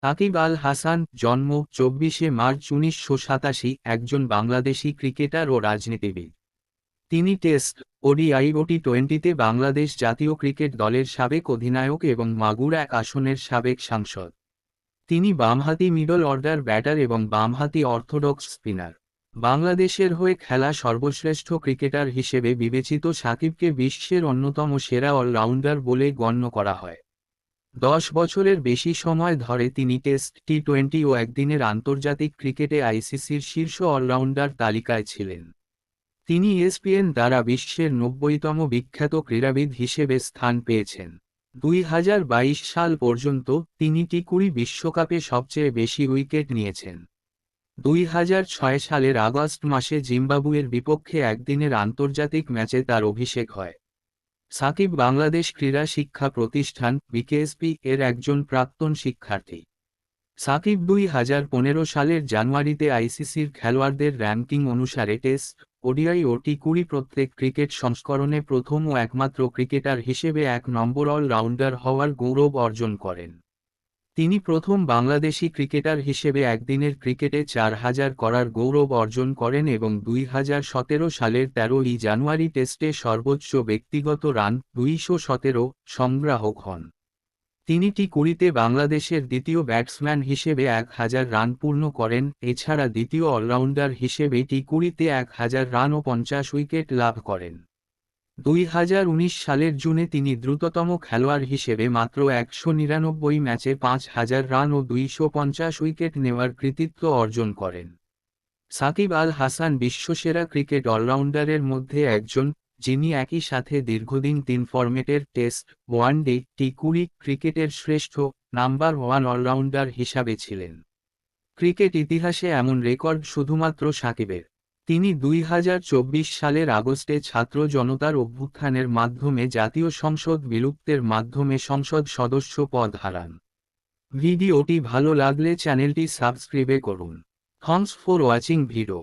সাকিব আল হাসান, জন্ম 24 মার্চ 1987, একজন বাংলাদেশী ক্রিকেটার ও রাজনীতিবিদ। তিনি টেস্ট, ওডিআই ও টি-20তে বাংলাদেশ জাতীয় ক্রিকেট দলের সাবেক অধিনায়ক এবং মাগুরা 1 আসনের সাবেক সাংসদ। তিনি বামহাতি মিডল অর্ডার ব্যাটার এবং বামহাতি অর্থোডক্স স্পিনার। বাংলাদেশের হয়ে খেলা সর্বশ্রেষ্ঠ ক্রিকেটার হিসেবে বিবেচিত সাকিবকে বিশ্বের অন্যতম সেরা অলরাউন্ডার বলে গণ্য করা হয়। 10 বছরের বেশি সময় ধরে তিনি টেস্ট, টি-20 ও একদিনের আন্তর্জাতিক ক্রিকেটে আইসিসির শীর্ষ অলরাউন্ডার তালিকায় ছিলেন। তিনি ESPN দ্বারা বিশ্বের 90তম বিখ্যাত ক্রীড়াবিদ হিসেবে স্থান পেয়েছেন। 2022 সাল পর্যন্ত তিনি টি20 বিশ্বকাপে সবচেয়ে বেশি উইকেট নিয়েছেন। 2006 সালের আগস্ট মাসে জিম্বাবুয়ের বিপক্ষে একদিনের আন্তর্জাতিক ম্যাচে তার অভিষেক হয়। সাকিব বাংলাদেশ ক্রীড়া শিক্ষা প্রতিষ্ঠান (BKSP) এর একজন প্রাক্তন শিক্ষার্থী। সাকিব 2015 সালের জানুয়ারিতে আইসিসির খেলোয়াড়দের র্যাঙ্কিং অনুসারে টেস্ট, ওডিআই ও টি20 প্রত্যেক ক্রিকেট সংস্করণে প্রথম ও একমাত্র ক্রিকেটার হিসেবে 1 নম্বর অলরাউন্ডার হওয়ার গৌরব অর্জন করেন। তিনি প্রথম বাংলাদেশি ক্রিকেটার হিসেবে একদিনের ক্রিকেটে 4000 করার গৌরব অর্জন করেন এবং 2017 সালের 13 জানুয়ারি টেস্টে সর্বোচ্চ ব্যক্তিগত রান 217 সংগ্রাহক হন। তিনি টি20তে বাংলাদেশের দ্বিতীয় ব্যাটসম্যান হিসেবে 1000 রান পূর্ণ করেন, এছাড়া দ্বিতীয় অলরাউন্ডার হিসেবে টি20তে 1000 রান ও 50 উইকেট লাভ করেন। 2019 সালের জুনে তিনি দ্রুততম খেলোয়াড় হিসেবে মাত্র 199 ম্যাচে 5000 রান ও 250 উইকেট নেওয়ার কৃতিত্ব অর্জন করেন। সাকিব আল হাসান বিশ্বসেরা ক্রিকেট অলরাউন্ডারের মধ্যে একজন, যিনি একই সাথে দীর্ঘদিন 3 ফরম্যাটের টেস্ট, ওয়ানডে, টি20 ক্রিকেটের শ্রেষ্ঠ নাম্বার 1 অলরাউন্ডার হিসাবে ছিলেন। ক্রিকেট ইতিহাসে এমন রেকর্ড শুধুমাত্র সাকিবের। তিনি 2024 সালের আগস্টে ছাত্র জনতার অভ্যুত্থানের মাধ্যমে জাতীয় সংসদ বিলুপ্তের মাধ্যমে সংসদ সদস্য পদ হারান। ভিডিওটি ভালো লাগলে চ্যানেলটি সাবস্ক্রাইব করুন। Thanks for watching video.